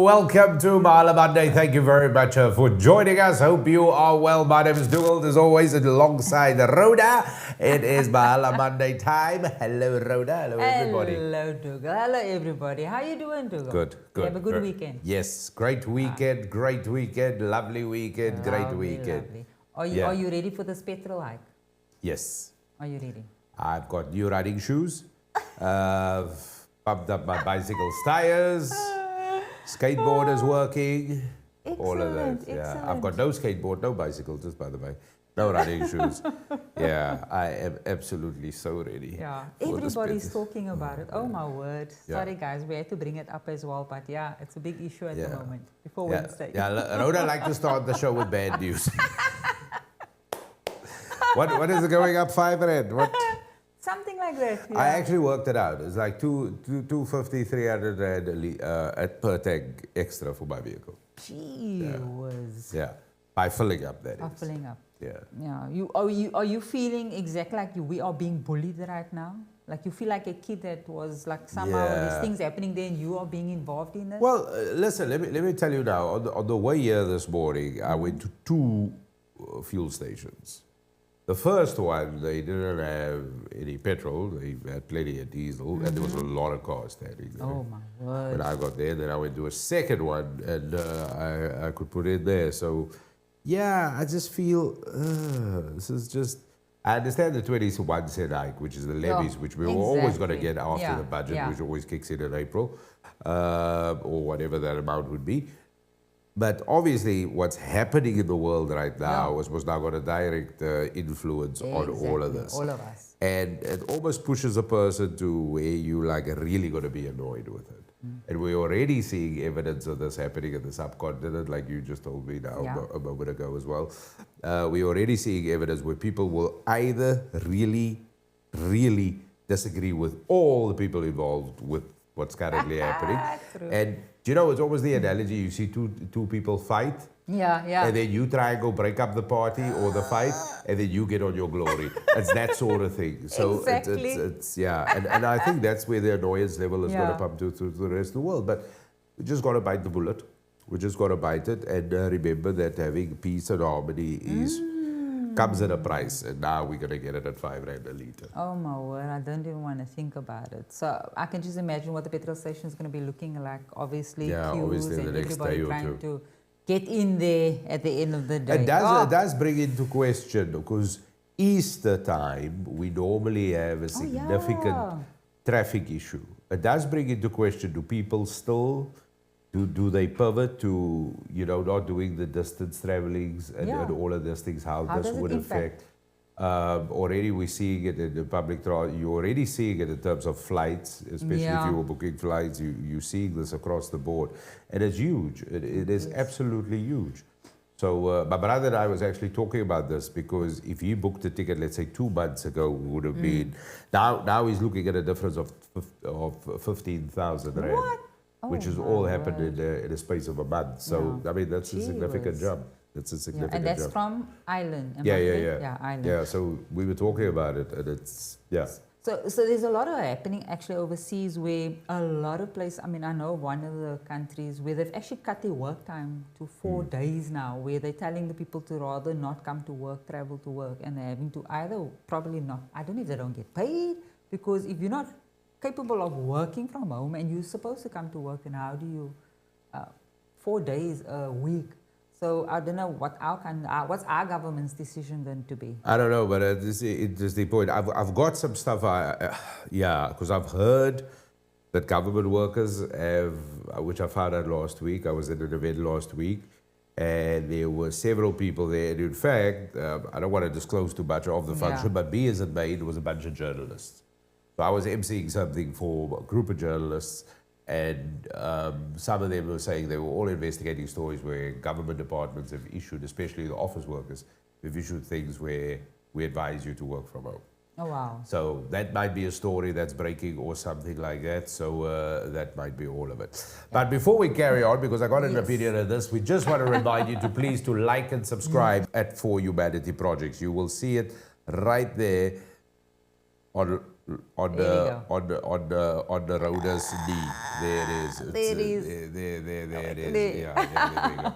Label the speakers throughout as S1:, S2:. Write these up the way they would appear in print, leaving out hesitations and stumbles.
S1: welcome to Mahala Monday. Thank you very much for joining us. Hope you are well. My name is Dugald, as always, and alongside Rhoda. It is Mahala Monday time. Hello, Rhoda. Hello, everybody.
S2: Hello, Dugald. Hello, everybody. How you doing, Dugald?
S1: Good, good.
S2: You have a good weekend?
S1: Yes, great weekend, lovely weekend, great weekend.
S2: Lovely. Are you ready for this petrol hike?
S1: Yes.
S2: Are you ready?
S1: I've got new riding shoes. Pumped up my bicycle's tires. Skateboard is working.
S2: Excellent,
S1: All of that. Yeah.
S2: excellent.
S1: I've got no skateboard, no bicycle, just by the way. No running shoes. Yeah, I am absolutely so ready.
S2: Yeah,
S1: for this
S2: everybody's
S1: business.
S2: talking about it. Oh my word.
S1: Yeah.
S2: Sorry guys, we had to bring it up as well, but yeah, it's a big issue at the moment. Before
S1: Yeah,
S2: Wednesday.
S1: yeah. Rhoda like to start the show with bad news. What is it going up 5 rand? What?
S2: Something like that. Yeah.
S1: I actually worked it out. It's like 250, 300 rand at per tank extra for my vehicle.
S2: Gee whiz.
S1: Yeah, by filling up that
S2: Are
S1: is.
S2: filling up.
S1: Yeah.
S2: Yeah. Are you feeling exactly like we are being bullied right now? Like you feel like a kid that was like somehow these things happening there and you are being involved in it?
S1: Well, listen, let me tell you now. On the way here this morning, I went to 2 fuel stations. The first one, they didn't have any petrol. They had plenty of diesel, and there was a lot of cars standing there.
S2: Oh my word.
S1: When I got there, then I went to a second one, and I could put it there. So, yeah, I just feel this is just. I understand the 21 cent hike, which is the levies, which we were always going to get after the budget, which always kicks in April, or whatever that amount would be. But obviously, what's happening in the world right now was now got a direct influence on all of this.
S2: All of us.
S1: And it almost pushes a person to where you like are really going to be annoyed with it. And we're already seeing evidence of this happening in the subcontinent, like you just told me now a moment ago as well. We're already seeing evidence where people will either really, really disagree with all the people involved with what's currently happening.
S2: True.
S1: And you know, it's almost the analogy, you see two people fight,
S2: Yeah.
S1: and then you try and go break up the party or the fight, and then you get on your glory. It's that sort of thing. So
S2: Exactly.
S1: it's and I think that's where the annoyance level is going to pump to the rest of the world. But we just got to bite the bullet. We just got to bite it and remember that having peace and harmony comes at a price, and now we're going to get it at 5 rand a litre.
S2: Oh my word, I don't even want to think about it. So I can just imagine what the petrol station is going to be looking like. Obviously, queues
S1: the
S2: and
S1: next
S2: everybody
S1: day or
S2: trying
S1: two.
S2: to get in there at the end of the day.
S1: It does bring into question, because Easter time, we normally have a significant traffic issue. It does bring into question, do people still, do they pivot to, not doing the distance travelings and all of these things, how this would affect? Already we're seeing it in the public transport. You're already seeing it in terms of flights, especially if you were booking flights. You're seeing this across the board. And it's huge. It is absolutely huge. So my brother and I was actually talking about this, because if he booked a ticket, let's say 2 months ago, would have been, now he's looking at a difference of 15,000 rand.
S2: What?
S1: Which has all happened in the space of a month. So, I mean, that's a significant jump. That's a significant
S2: and that's
S1: jump.
S2: from Ireland.
S1: Yeah,
S2: Ireland.
S1: Yeah, so we were talking about it, and it's,
S2: So there's a lot of happening actually overseas, where a lot of places, I mean, I know one of the countries where they've actually cut their work time to 4 days now, where they're telling the people to rather not come to work, travel to work, and they're having to either probably not, I don't know if they don't get paid, because if you're not capable of working from home and you're supposed to come to work, and how do you 4 days a week? So I don't know what's our government's decision going to be.
S1: I don't know, but it's the point. I've got some stuff, because I've heard that government workers have, which I found out last week. I was at an event last week, and there were several people there. And in fact, I don't want to disclose too much of the function, but B as in Maine was a bunch of journalists. So I was emceeing something for a group of journalists, and some of them were saying they were all investigating stories where government departments have issued, especially the office workers, have issued things where we advise you to work from home.
S2: Oh, wow.
S1: So that might be a story that's breaking or something like that. So that might be all of it. But before we carry on, because I got an opinion on this, we just want to remind you to please to like and subscribe at For Humanity Projects. You will see it right there on on
S2: There we
S1: the
S2: go.
S1: on the Rhoda's knee. There it is. It's,
S2: There it is.
S1: There it is.
S2: There.
S1: Yeah, there we go.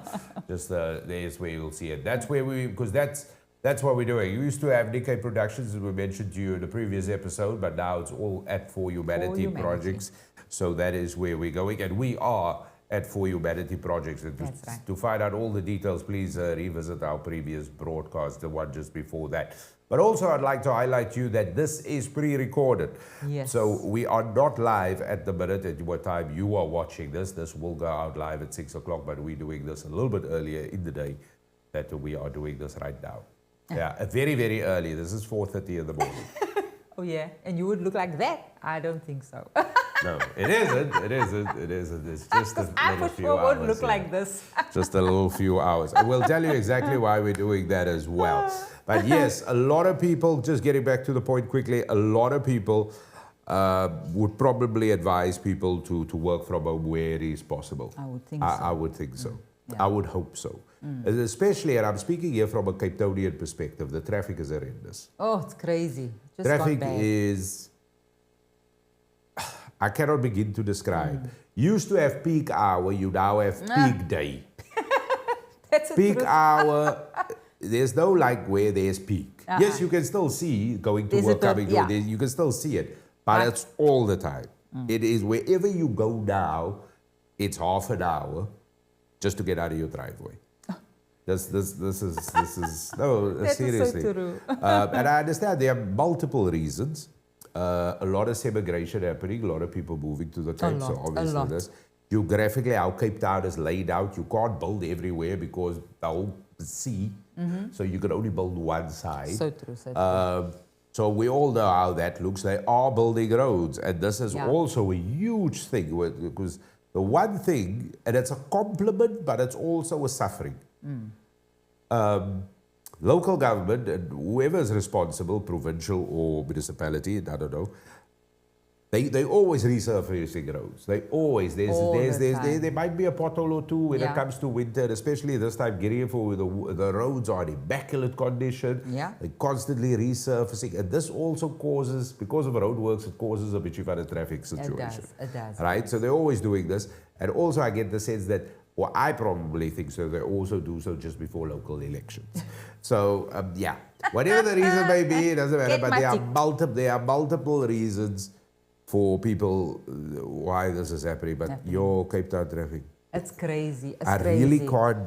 S1: Just there's where you'll see it. That's where because that's what we're doing. We used to have Nikkei Productions, as we mentioned to you in the previous episode, but now it's all at For Humanity Projects. So that is where we're going, and we are at For Humanity Projects. And
S2: That's right.
S1: to find out all the details, please revisit our previous broadcast, the one just before that. But also, I'd like to highlight to you that this is pre-recorded.
S2: Yes.
S1: So we are not live at the minute at what time you are watching this. This will go out live at 6 o'clock, but we're doing this a little bit earlier in the day that we are doing this right now. Yeah, very, very early. This is 4:30 in the morning.
S2: Oh yeah, and you would look like that? I don't think so.
S1: No, it isn't. It isn't. It isn't. It's just a
S2: I
S1: little
S2: for
S1: few
S2: sure
S1: hours.
S2: won't look
S1: yeah.
S2: like this.
S1: Just a little few hours. I will tell you exactly why we're doing that as well. But yes, a lot of people, just getting back to the point quickly, a lot of people would probably advise people to work from home where it is possible.
S2: I would think so.
S1: I would think so.
S2: Yeah.
S1: I would hope so. Especially, and I'm speaking here from a Cape Townian perspective, the traffic is horrendous.
S2: Oh, it's crazy. Just
S1: Traffic
S2: gone bad.
S1: is, I cannot begin to describe. Used to have peak hour, you now have peak day.
S2: That's a
S1: Peak
S2: truth.
S1: hour, there's no like where there's peak. Yes, you can still see going to
S2: There's
S1: work,
S2: a bit,
S1: coming to
S2: yeah.
S1: work, you can still see it, but it's all the time. It is wherever you go now, it's half an hour just to get out of your driveway. This is no,
S2: That is so
S1: seriously.
S2: true.
S1: And I understand there are multiple reasons. A lot of segregation happening, a lot of people moving to the Cape. So
S2: lot, a
S1: obviously
S2: lot.
S1: this. Geographically, how Cape Town is laid out, you can't build everywhere because the whole sea. So you can only build one side.
S2: So true, so true.
S1: So we all know how that looks. They are building roads, and this is
S2: Yeah.
S1: also a huge thing because the one thing, and it's a compliment, but it's also a suffering. Local government and whoever is responsible, provincial or municipality, I don't know, they always resurfacing roads. They always
S2: All the time.
S1: there might be a pothole or two when it
S2: Yeah.
S1: comes to winter, especially this time getting here for the roads are in immaculate condition.
S2: Yeah.
S1: They're constantly resurfacing, and this also causes, because of road works, it causes a bit of a traffic situation.
S2: It does.
S1: Right? So they're always doing this. And also I get the sense that, well, I probably think so, they also do so just before local elections. So, yeah, whatever the reason may be, it doesn't matter.
S2: Get
S1: But
S2: my
S1: there are multiple reasons for people why this is happening. But your Cape Town traffic,
S2: It's crazy. It's
S1: I
S2: crazy.
S1: really can't,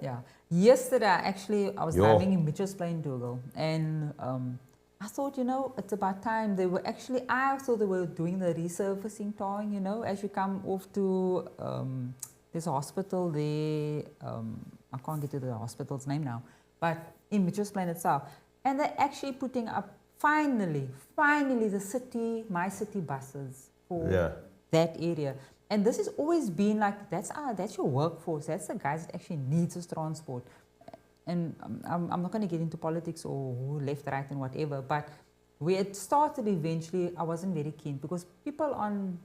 S2: Yeah. Yesterday, actually, I was
S1: Yo.
S2: driving in Mitchell's Plain, Dugald, and I thought, it's about time. I thought they were doing the resurfacing towing, as you come off to, there's a hospital there, I can't get to the hospital's name now, but in Mitchell's Plain itself. And they're actually putting up, finally, my city buses for
S1: Yeah.
S2: that area. And this has always been like, that's your workforce. That's the guys that actually needs this transport. And I'm not going to get into politics or who left, right, and whatever. But where it started eventually, I wasn't very keen because people on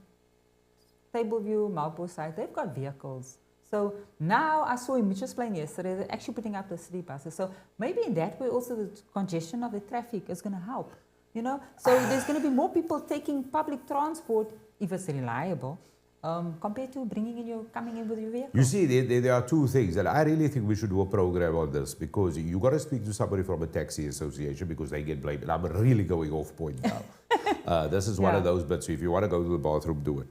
S2: Tableview, Malpo side, they've got vehicles. So now I saw in Mitchell's Plain yesterday, they're actually putting up the city buses. So maybe in that way also the congestion of the traffic is going to help. So there's going to be more people taking public transport if it's reliable. Compared to coming in with your vehicle.
S1: You see, there are two things, and I really think we should do a program on this because you got to speak to somebody from a taxi association because they get blamed. And I'm really going off point now. This is one of those bits. So if you want to go to the bathroom, do it.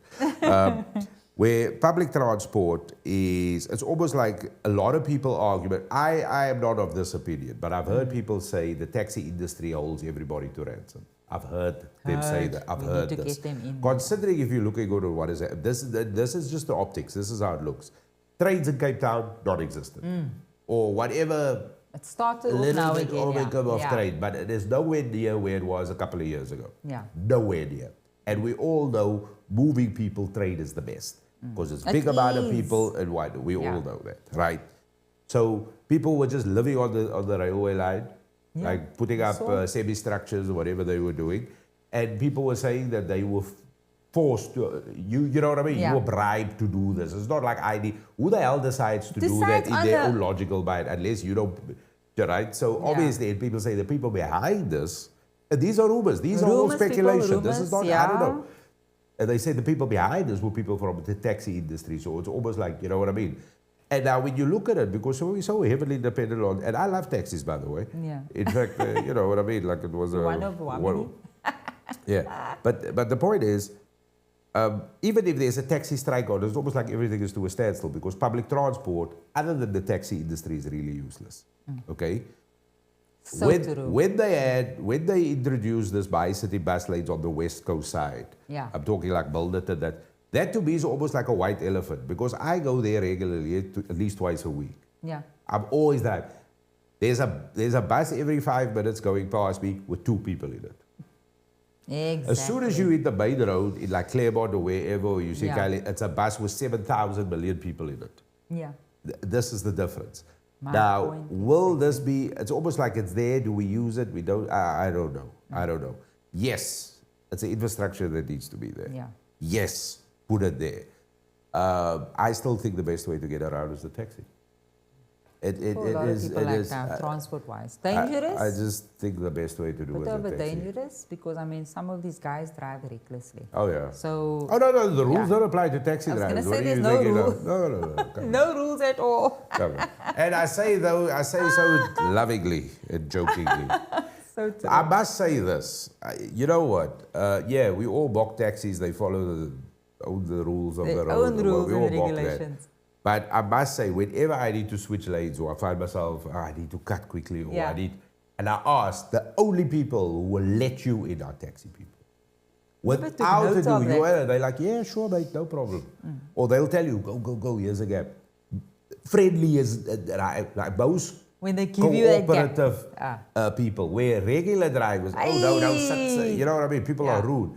S1: Where public transport is, it's almost like a lot of people argue, but I am not of this opinion, but I've heard people say the taxi industry holds everybody to ransom. I've heard them say that. I've heard
S2: to
S1: this.
S2: get them in.
S1: Considering if you're looking at what is that, this is just the optics. This is how it looks. Trains in Cape Town, non-existent. Or whatever
S2: It started
S1: a
S2: off
S1: little
S2: now
S1: bit
S2: again.
S1: overcome of
S2: yeah.
S1: train, but it is nowhere near where it was a couple of years ago.
S2: Yeah.
S1: Nowhere near. And we all know moving people train is the best because it's big amount of people and wide. We all know that, right? So people were just living on the railway line, like putting up semi-structures or whatever they were doing, and people were saying that they were forced to, you know what I mean?
S2: Yeah.
S1: You were bribed to do this. It's not like who the hell decides to do that in their own logical mind, unless you don't, right? So obviously, and people say the people behind this These are rumors. These are all
S2: Rumors, people,
S1: speculation. This is not,
S2: rumors,
S1: I don't
S2: yeah.
S1: know. And they say the people behind this were people from the taxi industry. So it's almost like, you know what I mean? And now when you look at it, because we're so heavily dependent on, and I love taxis, by the way.
S2: Yeah.
S1: In fact, you know what I mean? Like it was a...
S2: One of one.
S1: Yeah. But the point is, even if there's a taxi strike on, it's almost like everything is to a standstill because public transport, other than the taxi industry, is really useless. Okay?
S2: So true.
S1: When they introduced this bi-city bus lanes on the West Coast side,
S2: Yeah.
S1: I'm talking like Milnerton, that to me is almost like a white elephant because I go there regularly, at least twice a week.
S2: Yeah.
S1: I'm always that. There's a bus every 5 minutes going past me with 2 people in it.
S2: Exactly.
S1: As soon as you hit the main road in like Claremont or wherever you see,
S2: Yeah.
S1: it's a bus with 7,000 million people in it.
S2: Yeah.
S1: This is the difference.
S2: My
S1: Now,
S2: point
S1: will this be, it's almost like it's there, do we use it? We don't, I don't know. I don't know. Yes, it's an infrastructure that needs to be there.
S2: Yeah.
S1: Yes, put it there. I still think the best way to get around is the taxi. It
S2: For a lot of people like
S1: is,
S2: that, transport-wise. Dangerous?
S1: I just think the best way to do
S2: but
S1: is
S2: a
S1: the
S2: bit
S1: taxi.
S2: dangerous because, I mean, some of these guys drive recklessly.
S1: Oh, yeah.
S2: So,
S1: Oh, no, the rules
S2: Yeah.
S1: don't apply to taxi
S2: I was
S1: drivers.
S2: gonna say
S1: What do
S2: there's
S1: you
S2: no
S1: think, you know?
S2: rule.
S1: No. Come on.
S2: no rules at all.
S1: Come on. And I say so lovingly and jokingly.
S2: So true.
S1: I must say this. You know what? Yeah, we all mock taxis. They follow the rules of
S2: Their
S1: the road.
S2: own rules
S1: we all
S2: and
S1: mock that.
S2: regulations.
S1: But I must say, whenever I need to switch lanes or I find myself, I need to cut quickly or
S2: Yeah.
S1: and I ask, the only people who will let you in are taxi people.
S2: Never took
S1: Without
S2: note
S1: ado,
S2: of that.
S1: they're like, yeah, sure, mate, no problem. Or they'll tell you, go, here's a gap. Friendly as, like most
S2: When they give you that gap.
S1: cooperative people, where regular drivers, no, sit, you know what I mean? People
S2: Yeah.
S1: are rude.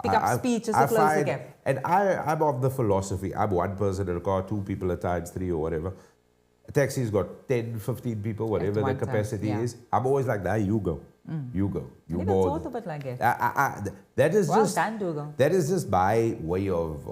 S2: Pick up speed just to close the gap.
S1: And I'm of the philosophy, I'm one person in a car, 2 people at times, 3 or whatever. A taxi's got 10, 15 people, whatever the
S2: one time,
S1: capacity
S2: yeah.
S1: is. I'm always like, nah, you go. You go. You
S2: Never
S1: board.
S2: thought of it like that.
S1: That is
S2: Well
S1: just
S2: done, Dougal.
S1: that is just my way of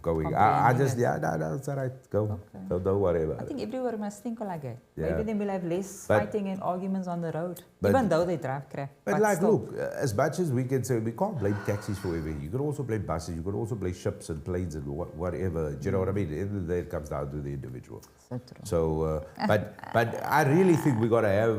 S1: going. I just no, it's all right. Go.
S2: Okay.
S1: Don't worry about
S2: I
S1: it.
S2: think everyone must think like that.
S1: Yeah.
S2: Maybe then we'll have less
S1: But-
S2: fighting and arguments on the road.
S1: but-
S2: Even though they drive crap.
S1: But like,
S2: still.
S1: look, as much as we can say, we can't blame taxis for everything. You can also blame buses. You can also blame ships and planes and whatever. Do you know what I mean? At the end of the day, it comes down to the individual.
S2: So true.
S1: So, but I really think we got to have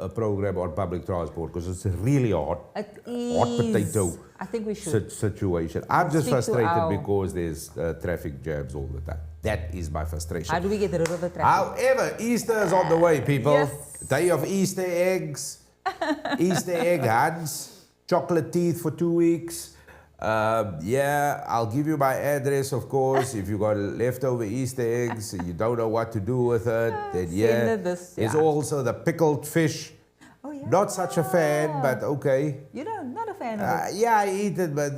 S1: a program on public transport because it's a really hot
S2: It
S1: potato
S2: is. I think we should.
S1: situation. I'm just
S2: Speak to
S1: frustrated
S2: our-
S1: because there's traffic jams all the time. That is my frustration.
S2: How do we get rid of the traffic?
S1: However, Easter is on the way, people.
S2: Yes.
S1: Day of Easter eggs, Easter egg hunts, chocolate teeth for 2 weeks. Yeah, I'll give you my address, of course. If you got leftover Easter eggs, you don't know what to do with it, then yeah.
S2: Send it this,
S1: There's
S2: yeah.
S1: also the pickled fish.
S2: Oh, yeah.
S1: Not such a fan, but okay.
S2: You know, not a fan of it.
S1: Yeah, I eat it, but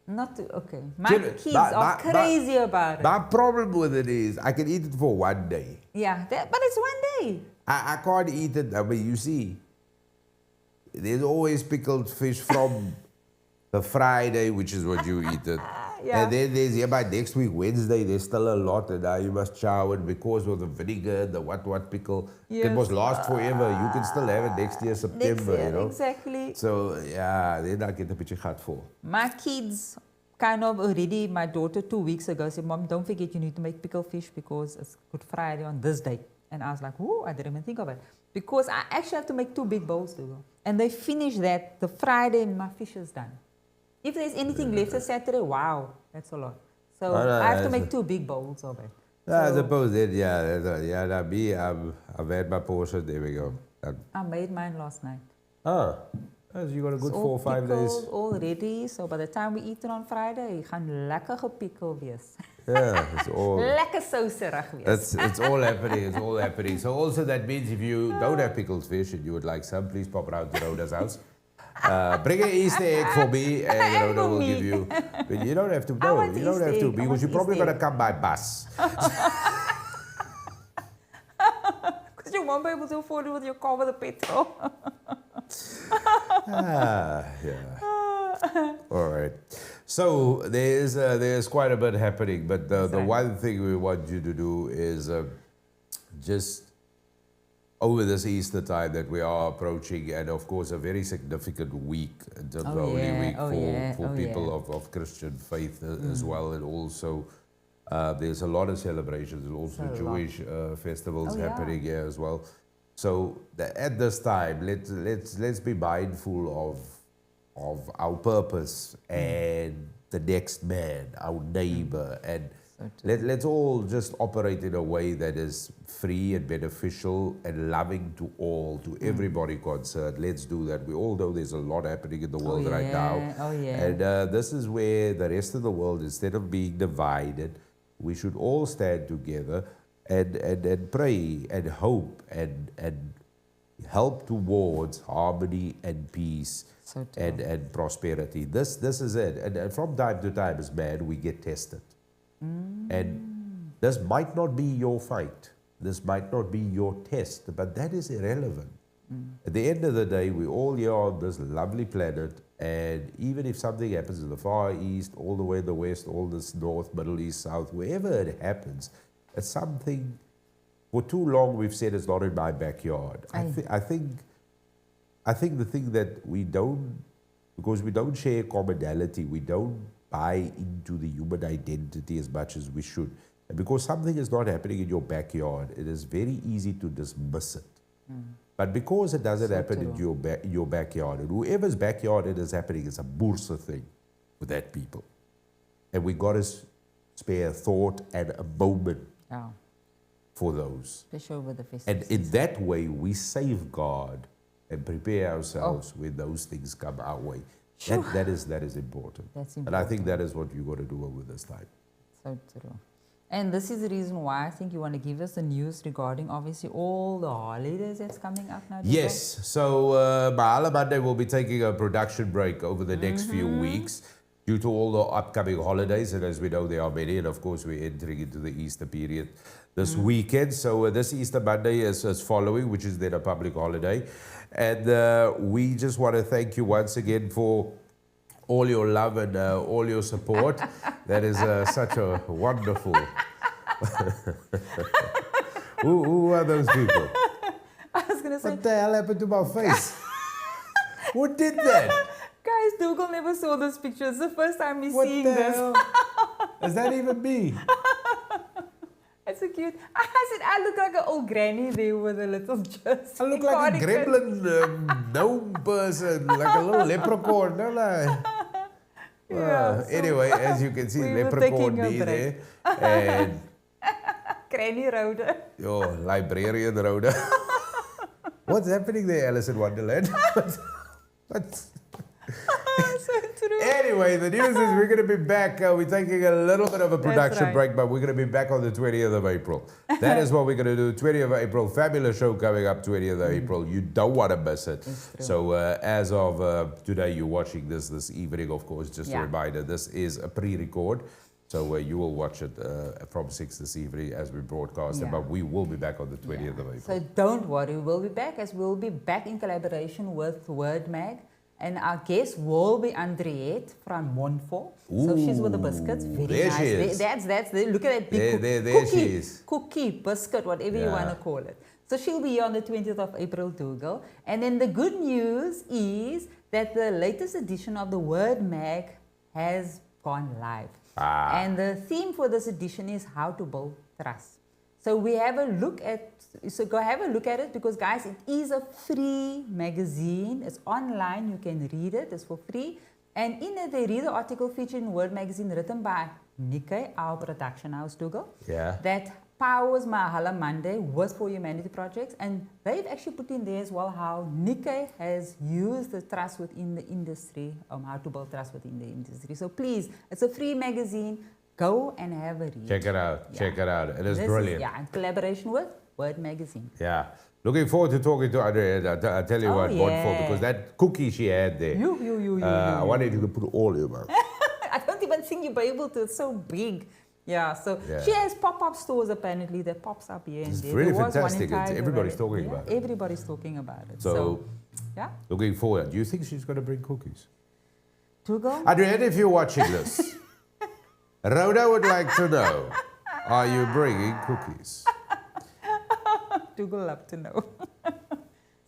S2: Not to, okay. My
S1: Jimmy,
S2: kids
S1: but-
S2: are
S1: but-
S2: crazy about it.
S1: my problem with it is I can eat it for 1 day.
S2: Yeah, but it's 1 day.
S1: I can't eat it. I mean, you see, there's always pickled fish from the Friday, which is what you eat it.
S2: Yeah.
S1: And then there's, by next week, Wednesday, there's still a lot, and now you must chow it because of the vinegar, the what pickle. It
S2: Yes.
S1: must last forever. You can still have it next year, September,
S2: Next year,
S1: you know.
S2: exactly.
S1: So, yeah, then I get a bit of hard for.
S2: My kids kind of already, my daughter 2 weeks ago said, Mom, don't forget you need to make pickled fish because it's Good Friday on this day. And I was like, oh, I didn't even think of it. Because I actually have to make 2 big bowls to go. And they finish that the Friday and my fish is done. If there's anything left for Saturday, wow, that's a lot. So
S1: Oh, no,
S2: I have to
S1: that's
S2: make 2 big bowls of it.
S1: I
S2: So
S1: suppose that, me, I've had my portion. There we go.
S2: I made mine last night.
S1: So you got a good
S2: It's
S1: 4 or 5 days.
S2: pickled, all ready. So by the time we eat it on Friday, gaan lekker gepikkel wees.
S1: Yeah, it's all.
S2: Lekker sauserig wees.
S1: It's all happening. It's all happening. So also that means if you don't have pickled fish and you would like some, please pop around to Rhoda's house. Bring an Easter egg for me, and Rhoda will give you. But you don't have to. No,
S2: want
S1: you don't
S2: Easter
S1: have to
S2: egg. I
S1: because
S2: want
S1: you're probably
S2: Easter
S1: gonna come by bus.
S2: Because you won't be able to afford it with your car with the petrol.
S1: Yeah. All right. So there's quite a bit happening, but the
S2: Exactly.
S1: one thing we want you to do is just over this Easter time that we are approaching, and of course a very significant week in terms of Holy Week for people of Christian faith as well, and also there's a lot of celebrations and also Jewish festivals happening here as well. So at this time, let's be mindful of our purpose and the next man, our neighbor, and let's all just operate in a way that is free and beneficial and loving to all, to everybody concerned. Let's do that. We all know there's a lot happening in the world right now. And this is where the rest of the world, instead of being divided, we should all stand together and pray and hope and help towards harmony and peace and prosperity. This is it. And from time to time as man, we get tested. And this might not be your fight. This might not be your test, but that is irrelevant. At the end of the day, we're all here on this lovely planet, and even if something happens in the Far East, all the way in the West, all this North, Middle East, South, wherever it happens, it's something, for too long we've said it's not in my backyard. I think the thing that we don't, because we don't share commonality, we don't buy into the human identity as much as we should. And because something is not happening in your backyard, it is very easy to dismiss it. But because it doesn't happen in your backyard, and whoever's backyard it is happening, it's a Bursa thing with that people. And we got to spare thought and a moment for those.
S2: Especially over the festive
S1: and in that way, we safeguard and prepare ourselves when those things come our way. That is important.
S2: That's important.
S1: And I think that is what you got to do over this time.
S2: So true. And this is the reason why I think you want to give us the news regarding obviously all the holidays that's coming up now.
S1: Yes. So Mahala Monday will be taking a production break over the next few weeks due to all the upcoming holidays. And as we know, there are many. And of course, we're entering into the Easter period this weekend. So this Easter Monday is following, which is then a public holiday. And we just want to thank you once again for all your love and all your support. That is such a wonderful... who are those people?
S2: I was going to say...
S1: What the hell happened to my face? Who did that?
S2: Guys, Dugald never saw this picture. It's the first time he's seeing this.
S1: Hell? Is that even me?
S2: It's so cute. I said, I look like an old granny there with a little just.
S1: I look like a gremlin gnome person, like a little leprechaun. Don't I?
S2: So
S1: anyway, as you can see, leprechaun there. And
S2: Granny Rhoda.
S1: Oh, librarian Rhoda. What's happening there, Alice in Wonderland? What's
S2: So true.
S1: Anyway, the news is we're going to be back. We're taking a little bit of a production break, but we're going to be back on the 20th of April. That is what we're going to do. 20th of April, fabulous show coming up 20th of April. You don't want to miss it. So as of today, you're watching this evening, of course, just a reminder, this is a pre-record. So you will watch it from 6 this evening as we broadcast it, but we will be back on the 20th of April.
S2: So don't worry, we'll be back, as we'll be back in collaboration with Word Mag. And our guest will be Andriette from Monfort. So she's with the biscuits. Very
S1: there
S2: nice.
S1: She is.
S2: That's look at that big
S1: there
S2: cookie.
S1: She is.
S2: Cookie, biscuit, whatever you want to call it. So she'll be here on the 20th of April, Dugald. And then the good news is that the latest edition of the Word Mag has gone live. And the theme for this edition is how to build trust. So we have a look at, so go have a look at it, because guys, it is a free magazine. It's online, you can read it, it's for free. And in it, they read the article featured in Word Magazine written by Nikkei, our production house, Dugald, that powers Mahala Monday with For Humanity projects. And they've actually put in there as well how Nikkei has used the trust within the industry, how to build trust within the industry. So please, it's a free magazine. Go and have a read.
S1: Check it out. Check it out. It is brilliant.
S2: In collaboration with Word Magazine.
S1: Yeah. Looking forward to talking to Andriette. I tell you what, Monfort, because that cookie she had there. I wanted you to put all in your mouth.
S2: I don't even think you'll be able to. It's so big. Yeah, so she has pop-up stores apparently that pops up here and there.
S1: It's really fantastic. Everybody's talking about it.
S2: Everybody's talking about it.
S1: So looking forward. Do you think she's going to bring cookies?
S2: Dugald?
S1: Andriette, if you're watching this, Rhoda would like to know, are you bringing cookies?
S2: Dugald love to know.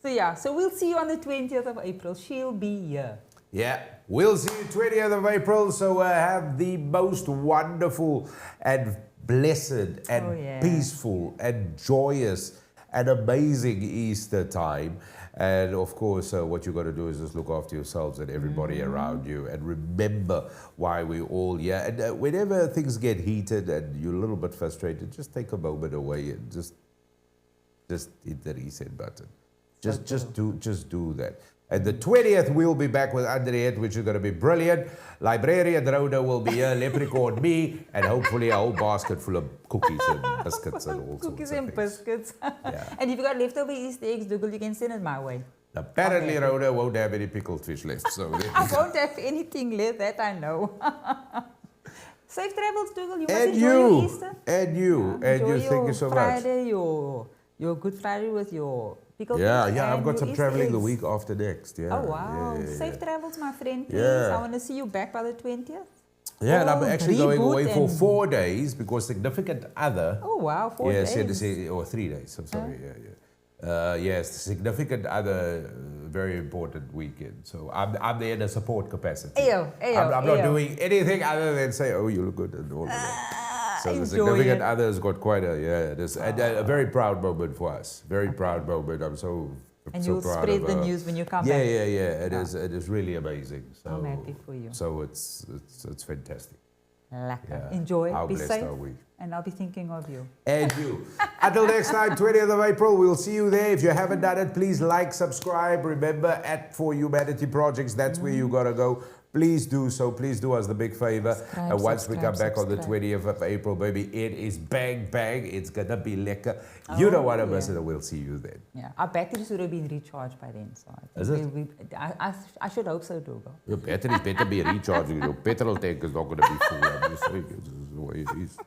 S2: So yeah, so we'll see you on the 20th of April. She'll be here.
S1: Yeah, we'll see you 20th of April. So have the most wonderful and blessed and peaceful and joyous and amazing Easter time. And of course, what you got to do is just look after yourselves and everybody around you, and remember why we're all here. And whenever things get heated and you're a little bit frustrated, just take a moment away and just hit the reset button. Just do that. And the 20th, we'll be back with Andriette, which is going to be brilliant. Librarian Rhoda will be here, Leprechaun me, and hopefully a whole basket full of cookies and biscuits and all
S2: cookies
S1: sorts of
S2: and
S1: things.
S2: biscuits.
S1: Yeah.
S2: And if you got leftover Easter eggs, Dugald, you can send it my way.
S1: Apparently, Rhoda won't have any pickled fish left. So
S2: I won't have anything left, that I know. Safe travels, Dugald. You must
S1: and
S2: enjoy your Easter.
S1: And you.
S2: Yeah,
S1: And you. Thank you so much.
S2: Friday, your Good Friday with your pickled fish.
S1: Yeah, I've got some
S2: Easter
S1: traveling
S2: eggs.
S1: the week after next. Yeah.
S2: Oh, wow.
S1: Yeah.
S2: Safe travels, my friend, please.
S1: Yeah.
S2: I want to see you back by the 20th.
S1: Yeah, and I'm actually going
S2: reboot
S1: away for
S2: and-
S1: 4 days because significant other.
S2: Oh, wow. 4 days.
S1: Or 3 days. I'm sorry. Yes, significant other very important weekend. So I'm there in a support capacity. I'm not doing anything other than say, oh, you look good and all of that. So the significant other has got quite a very proud moment for us. Very proud moment. I'm so
S2: And
S1: so
S2: you'll
S1: proud
S2: spread
S1: of
S2: the
S1: her.
S2: news when you come
S1: Yeah,
S2: back.
S1: It is really amazing. So,
S2: I'm happy for you.
S1: So it's fantastic.
S2: Lekker.
S1: Yeah.
S2: Enjoy.
S1: How
S2: Be
S1: blessed
S2: safe.
S1: are we?
S2: And I'll be thinking of you.
S1: And you. Until next time, 20th of April, we'll see you there. If you haven't done it, please like, subscribe. Remember, For Humanity Projects, that's where you got to go. Please do so. Please do us the big favor. And once we come back on the 20th of April, baby, it is bang, bang. It's going to be lekker. You don't want to miss it, and we'll see you then.
S2: Yeah, our batteries would have been recharged by then. So I think I should hope so, Dougal.
S1: Your batteries better be recharging. Your petrol tank is not going to be full. I'm just saying, this is the way it is.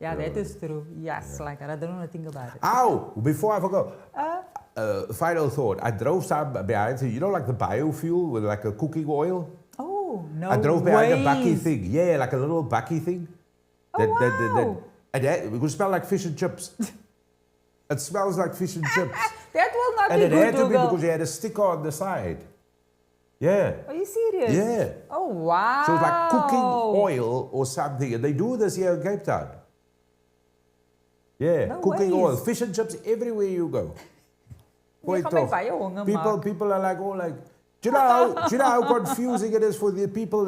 S2: Yeah, that is true. Yes, like I don't want to think about it.
S1: Ow! Before I forgot, final thought. I drove some behind, you know, like the biofuel with like a cooking oil?
S2: Oh, no
S1: I drove behind a bucky
S2: ways.
S1: thing. Yeah, like a little bucky thing.
S2: Oh,
S1: And it would smell like fish and chips. It smells like fish and chips.
S2: That will not
S1: And
S2: be
S1: it
S2: good,
S1: had to be
S2: Dougal.
S1: because you had a sticker on the side. Yeah.
S2: Are you serious?
S1: Yeah.
S2: Oh, wow.
S1: So it's like cooking oil or something. And they do this here in Cape Town. Yeah,
S2: No
S1: cooking
S2: ways.
S1: oil, fish and chips everywhere you go.
S2: Jy gaan my baie honger maak.
S1: People are like, do you know how confusing it is for the people?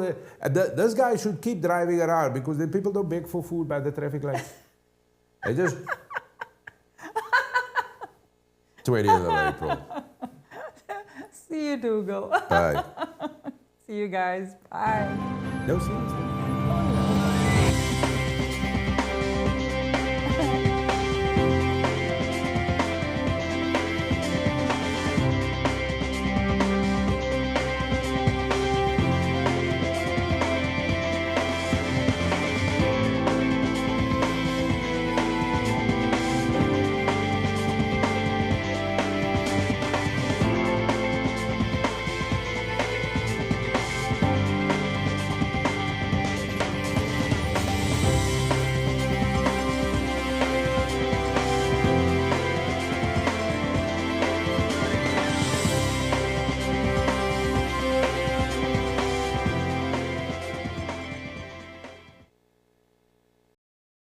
S1: This guy should keep driving around because the people don't beg for food by the traffic lights. They just 20th of April.
S2: See you, Dougal.
S1: Bye.
S2: See you guys. Bye.
S1: No, seriously.